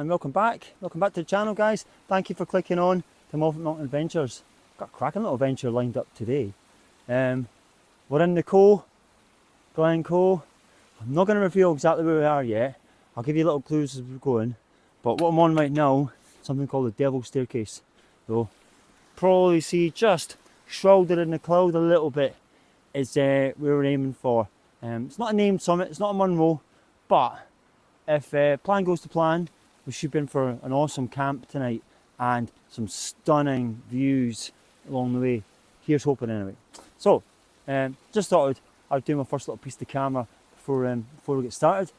and welcome back to the channel, guys. Thank you for clicking on to Moffat Mountain Adventures. Got a cracking little adventure lined up today. We're in the Glencoe. I'm not going to reveal exactly where we are yet. I'll give you little clues as we're going. But what I'm on right now, something called the Devil's Staircase. So probably see just shrouded in the cloud a little bit is where we're aiming for. It's not a named summit, it's not a Munro, but if plan goes to plan, we should be in for an awesome camp tonight and some stunning views along the way. Here's hoping anyway. So, just thought I'd do my first little piece of the camera before we get started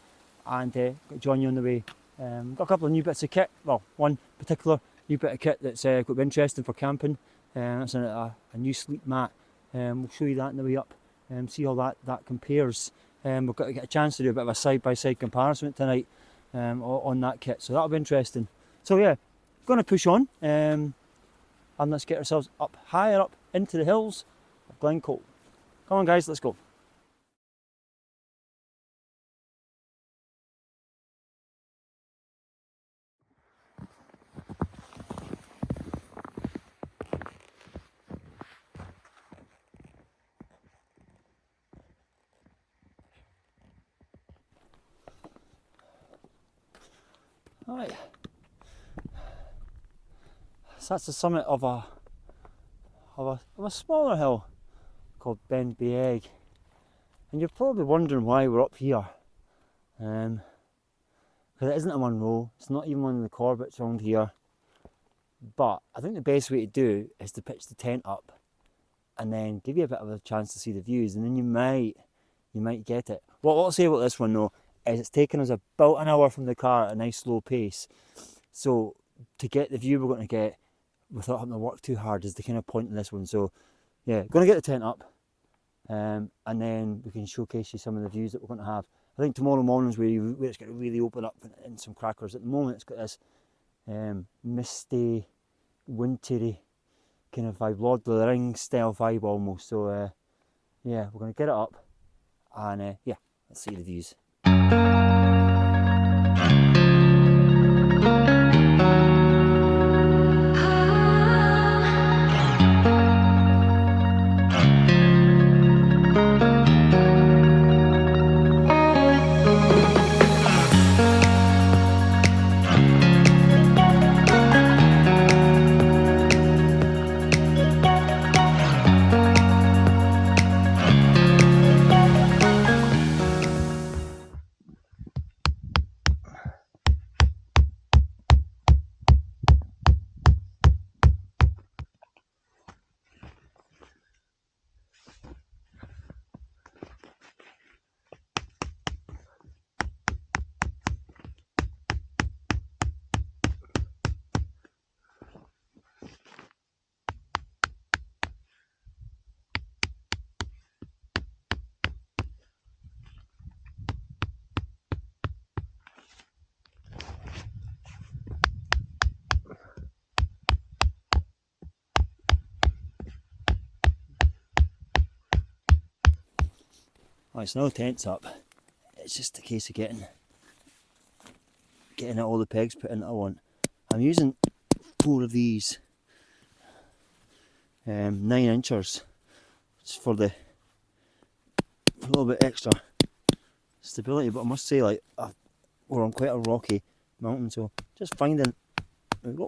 and join you on the way. Got a couple of new bits of kit, well, one particular new bit of kit that's going to be interesting for camping. That's a new sleep mat. We'll show you that on the way up and see how that compares. We've got to get a chance to do a bit of a side-by-side comparison tonight on that kit, so that'll be interesting. So yeah, going to push on and let's get ourselves up higher up into the hills of Glencoe. Come on guys, let's go. Alright, so that's the summit of a smaller hill called Beinn Bheag, and you're probably wondering why we're up here, because it isn't a Munro, it's not even one of the Corbetts around here, but I think the best way to do is to pitch the tent up and then give you a bit of a chance to see the views, and then you might get it. What I'll say about this one though is it's taken us about an hour from the car at a nice slow pace, so to get the view we're going to get without having to work too hard is the kind of point in this one. So yeah, going to get the tent up and then we can showcase you some of the views that we're going to have. I think tomorrow morning's where it's going to really open up in some crackers. At the moment it's got this misty, wintry kind of vibe, Lord of the Rings style vibe almost. So yeah, we're going to get it up and yeah, let's see the views. Right, so now the tent's up, it's just a case of getting all the pegs put in that I want. I'm using 4 of these 9-inchers just for a little bit extra stability, but I must say, like, we're on quite a rocky mountain, so just finding the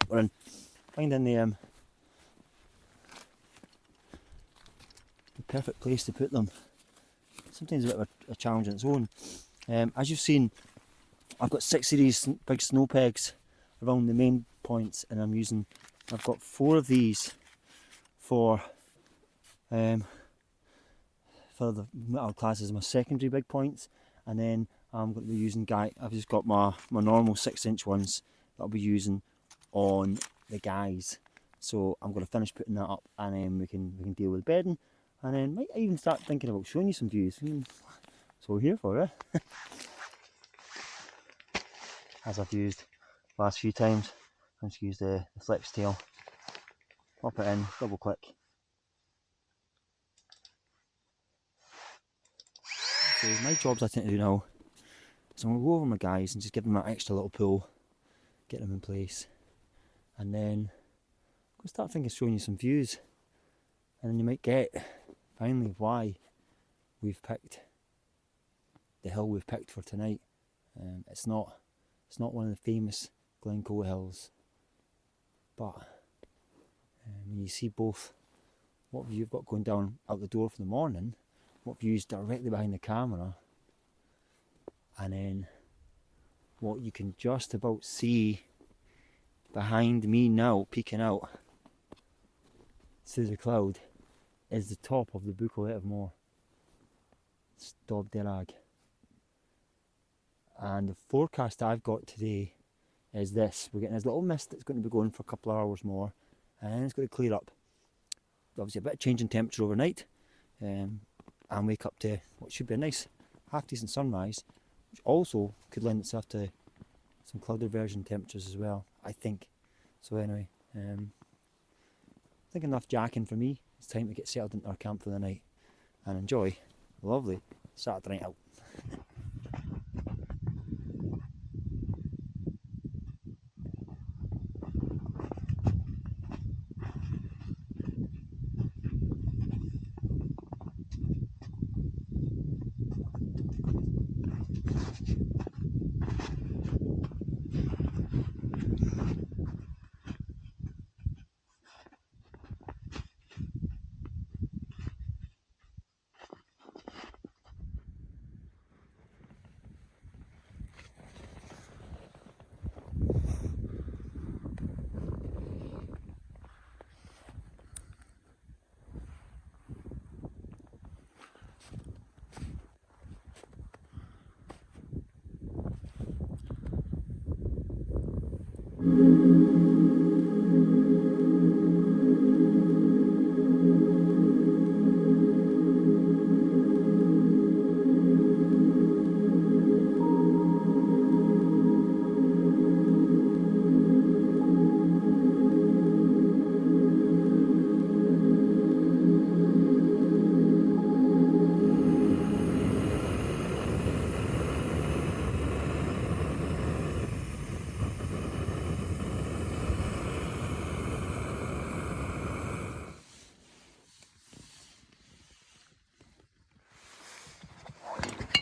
perfect place to put them. Sometimes a bit of a challenge on its own. As you've seen, I've got 6 of these big snow pegs around the main points, and I've got 4 of these for the metal class as my secondary big points, and then I'm going to be using I've just got my normal 6-inch ones that I'll be using on the guys. So I'm going to finish putting that up, and then we can deal with bedding. And then might even start thinking about showing you some views. So we're here for it. As I've used last few times, I'm just use the flex tail, pop it in, double click. So my jobs I tend to do now is I'm going to go over my guys and just give them that extra little pull get them in place, and then I'm going to start thinking of showing you some views, and then you might get finally why we've picked the hill we've picked for tonight. It's not one of the famous Glencoe hills, but when you see both what view you've got going down out the door for the morning, what view's directly behind the camera, and then what you can just about see behind me now, peeking out through the cloud, is the top of the Buccleuch Moor, Beinn Bheag. And the forecast I've got today is this: we're getting this little mist that's going to be going for a couple of hours more, and then it's going to clear up. Obviously a bit of change in temperature overnight, and wake up to what should be a nice half decent sunrise, which also could lend itself to some cloud diversion temperatures as well, I think. So anyway, I think enough jacking for me. It's time to get settled into our camp for the night and enjoy a lovely Saturday night out.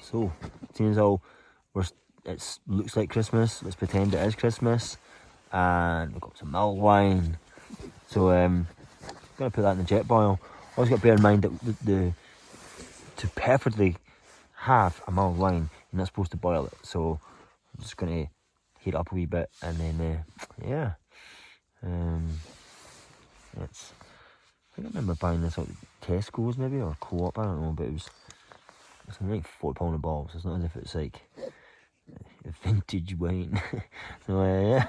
So, seeing as how it looks like Christmas, let's pretend it is Christmas, and we've got some mulled wine. So, I'm going to put that in the jet boil. Always got to bear in mind that to perfectly have a mulled wine, you're not supposed to boil it. So, I'm just going to heat it up a wee bit, and then, yeah. I think I remember buying this at Tesco's maybe, or Co-op, I don't know, but it's like £40 a bottle, so it's not as if it's like a vintage wine. So yeah,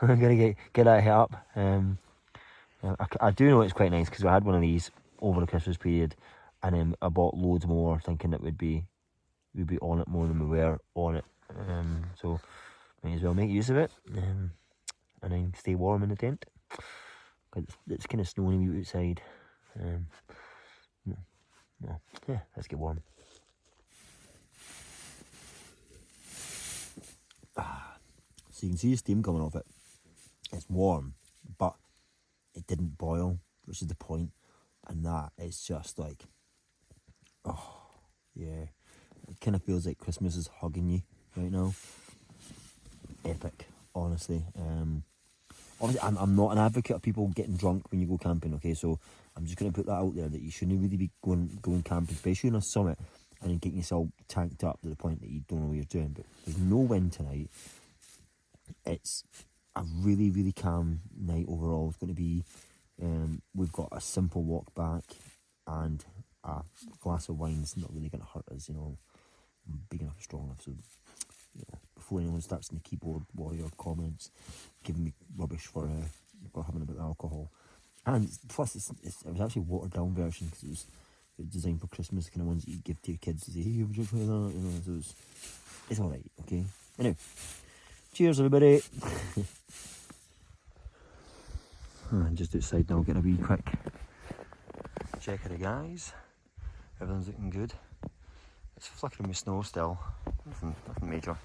I'm gonna get that hit up. I do know it's quite nice because I had one of these over the Christmas period, and then I bought loads more, thinking that we'd be on it more than we were on it. So might as well make use of it, and then stay warm in the tent. Cause it's kind of snowing outside. Yeah, let's get warm. So you can see the steam coming off it. It's warm, but it didn't boil, which is the point. And that is just like, oh yeah, it kind of feels like Christmas is hugging you right now. Epic, honestly. Obviously, I'm not an advocate of people getting drunk when you go camping. Okay, so I'm just going to put that out there, that you shouldn't really be going camping, especially on a summit, and then getting yourself tanked up to the point that you don't know what you're doing. But there's no wind tonight. It's a really, really calm night overall. It's going to be, we've got a simple walk back, and a glass of wine's not really going to hurt us, you know. I'm big enough, strong enough, so you know, before anyone starts in the keyboard warrior comments giving me rubbish for having a bit of alcohol. And plus, it was actually a watered down version, because it was designed for Christmas, the kind of ones that you give to your kids to say, hey, would you try that? You know, so it's alright, okay? Anyway, cheers everybody. I'm just outside now, getting a wee quick check of the guys. Everything's looking good. It's flickering with snow still, nothing major.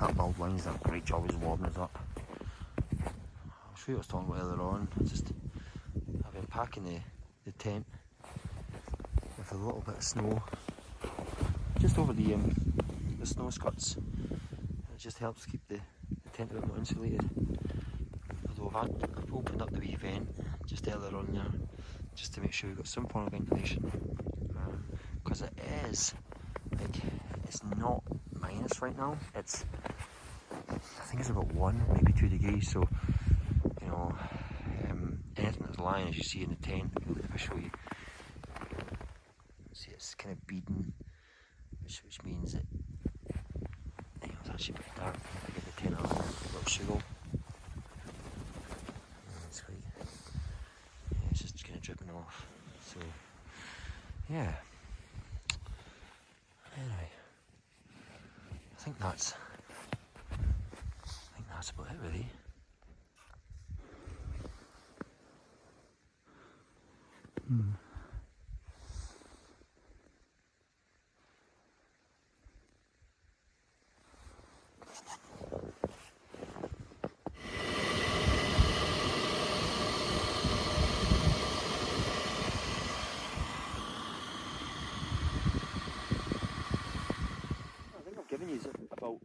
That mulled line's done a great job of warming us up. I'll show you what I was talking about earlier on. I've been packing the tent with a little bit of snow just over the snow skirts. It just helps keep the tent a bit more insulated. Although I've opened up the wee vent just earlier on there, just to make sure we've got some form of ventilation. Because it is, like, it's not minus right now. I think it's about 1, maybe 2 degrees. So, you know, anything that's lying, as you see in the tent, if I show you, see it's kind of beaten, which means that, you know, it's actually pretty dark. If I get the tent out, a little sugar. It's like, yeah, it's just kind of dripping off. So, yeah. Anyway, I think that's about it, really. I think I've given you about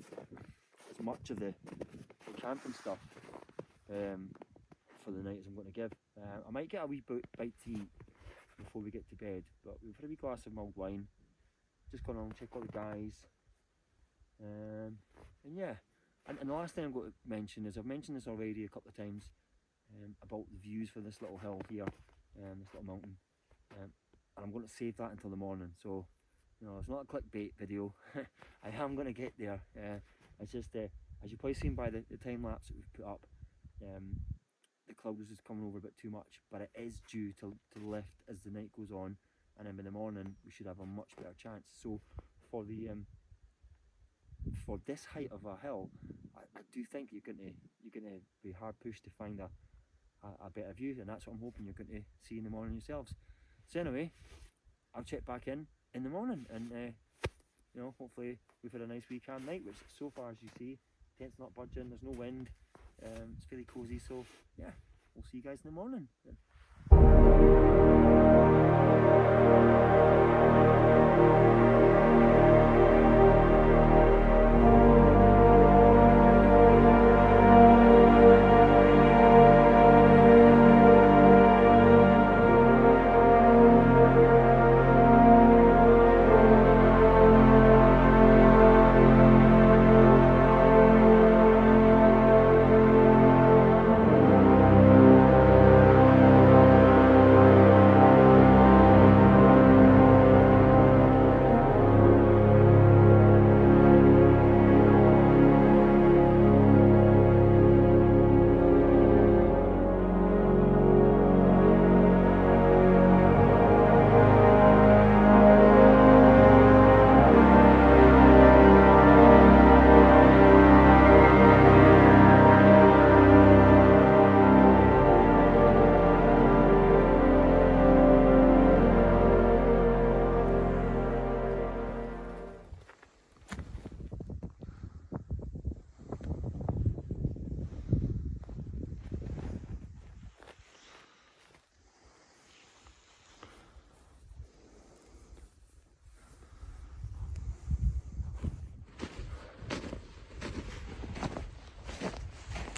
as much of the camping stuff for the night as I'm going to give. I might get a wee bite to eat before we get to bed, but we've had a wee glass of mulled wine, just gone along, check all the guys, and yeah. And the last thing I'm going to mention is, I've mentioned this already a couple of times, about the views for this little hill here, this little mountain, and I'm going to save that until the morning. So, you know, it's not a clickbait video. I am going to get there. It's just, as you've probably seen by the time lapse that we've put up, the cloud is just coming over a bit too much, but it is due to lift as the night goes on, and then in the morning we should have a much better chance. So for this height of a hill, I do think you're gonna be hard pushed to find a better view, and that's what I'm hoping you're going to see in the morning yourselves. So anyway, I'll check back in the morning, and you know, hopefully we've had a nice wee calm night, which so far, as you see, tent's not budging, there's no wind, it's fairly cosy. So yeah, we'll see you guys in the morning.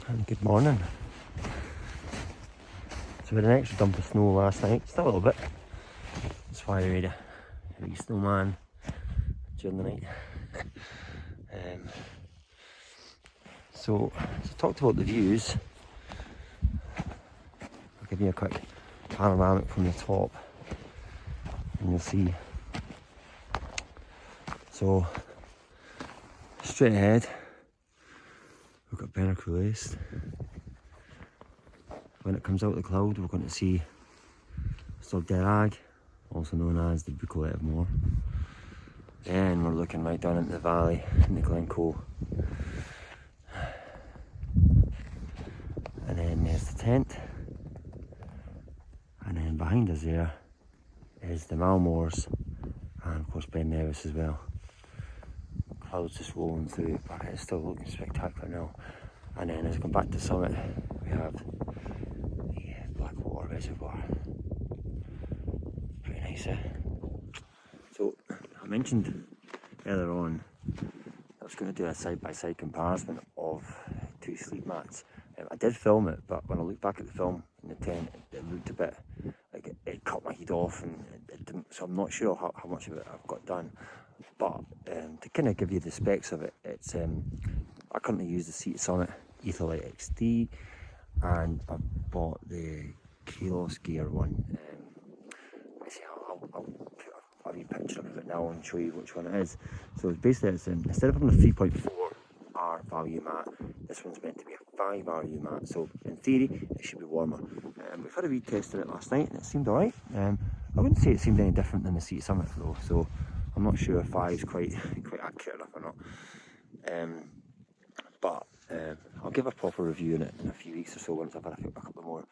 And good morning. So we had an extra dump of snow last night, just a little bit. That's why we made a wee snowman during the night. So talked about the views. I'll give you a quick panoramic from the top, and you'll see. So straight ahead, we've got Beinn Bheag. When it comes out of the cloud, we're going to see Beinn Bheag, also known as the Buccleuch Moor. Then we're looking right down into the valley, in the Glencoe. And then there's the tent. And then behind us there is the Malmoors, and of course Beinn Bheag as well. clouds just rolling through, but it's still looking spectacular now. And then as we come back to the summit, we have the Blackwater Reservoir. Pretty nice, eh? So, I mentioned earlier on I was going to do a side-by-side comparison of two sleep mats. I did film it, but when I look back at the film in the tent, it looked a bit like it cut my head off, and it didn't, so I'm not sure how much of it I've got done. But to kind of give you the specs of it, it's I currently use the Seat Summit Etherlight XD, and I've bought the Kalos Gear one. I'll put a wee picture of it now and show you which one it is. So basically, it's instead of having a 3.4R value mat, this one's meant to be a 5 RU mat. So in theory, it should be warmer. We've had a wee test of it last night, and it seemed alright. I wouldn't say it seemed any different than the Seat Summit though. So I'm not sure if 5 is quite accurate enough or not. But I'll give a proper review in it in a few weeks or so once I've had a couple more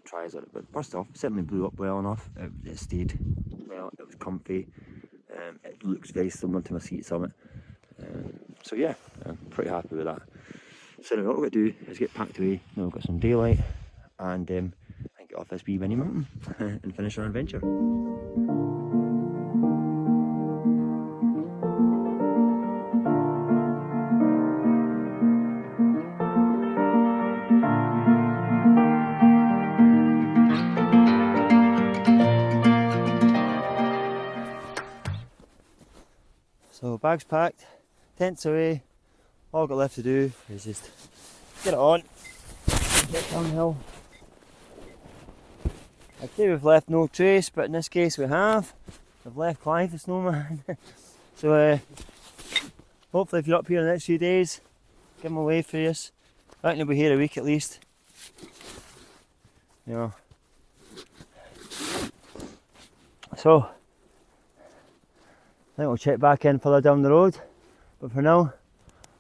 tries at it. But first off, it certainly blew up well enough. It stayed well, it was comfy. It looks very similar to my Seat Summit. So yeah, I'm pretty happy with that. So anyway, what we're going to do is get packed away. Now we've got some daylight and get off this wee mini mountain and finish our adventure. So bags packed, tents away, all I've got left to do is just get it on, get downhill. I'd say we've left no trace, but in this case we have. We've left Clive the snowman. So hopefully if you're up here in the next few days, give him a wave for us. I reckon he'll be here a week at least. You know. So I think we'll check back in further down the road, but for now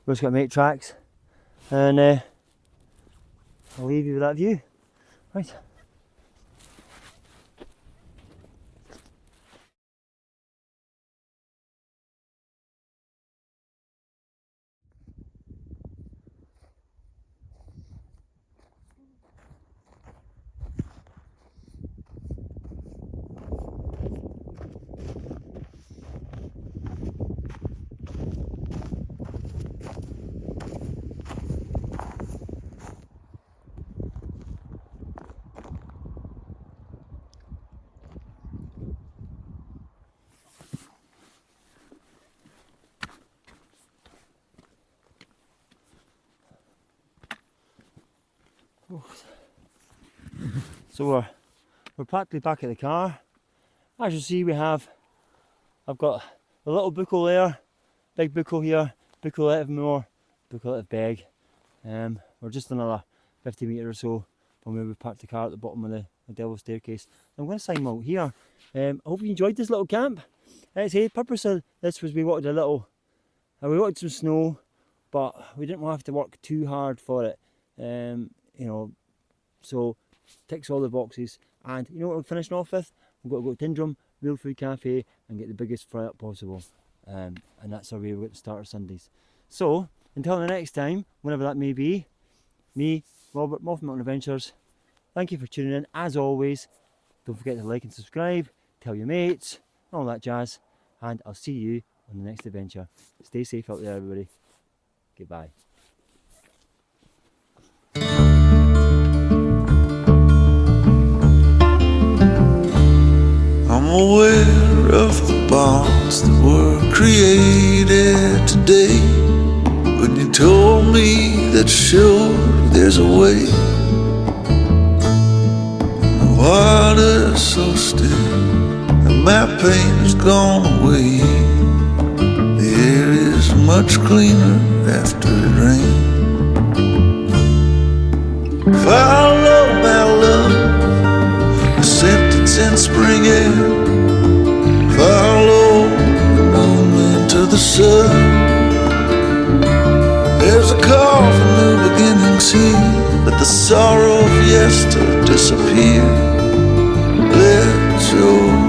we're just going to make tracks, and I'll leave you with that view. Right. So we're practically back at the car. As you see, I've got a little buckle there, big buckle here, buckle out of more, buckle out of Bheag. We're just another 50 metres or so from where we parked the car at the bottom of the Devil Staircase. I'm going to sign out here. I hope you enjoyed this little camp. As I say, the purpose of this was we wanted we wanted some snow, but we didn't want to have to work too hard for it. You know, so ticks all the boxes. And you know what we're finishing off with? We've got to go to Tyndrum Real Food Cafe and get the biggest fry up possible. And that's our way we're going to start our Sundays. So until the next time, whenever that may be, me, Robert, Moffat Mountain Adventures, thank you for tuning in. As always, don't forget to like and subscribe, tell your mates, all that jazz, and I'll see you on the next adventure. Stay safe out there, everybody. Goodbye. I'm aware of the bonds that were created today. When you told me that sure there's a way, and the water's so still and my pain has gone away. The air is much cleaner after it rains. Follow my love, the sentence in spring air. Follow the moon into the sun. There's a call for new beginnings here. Let the sorrow of yester disappear. Let your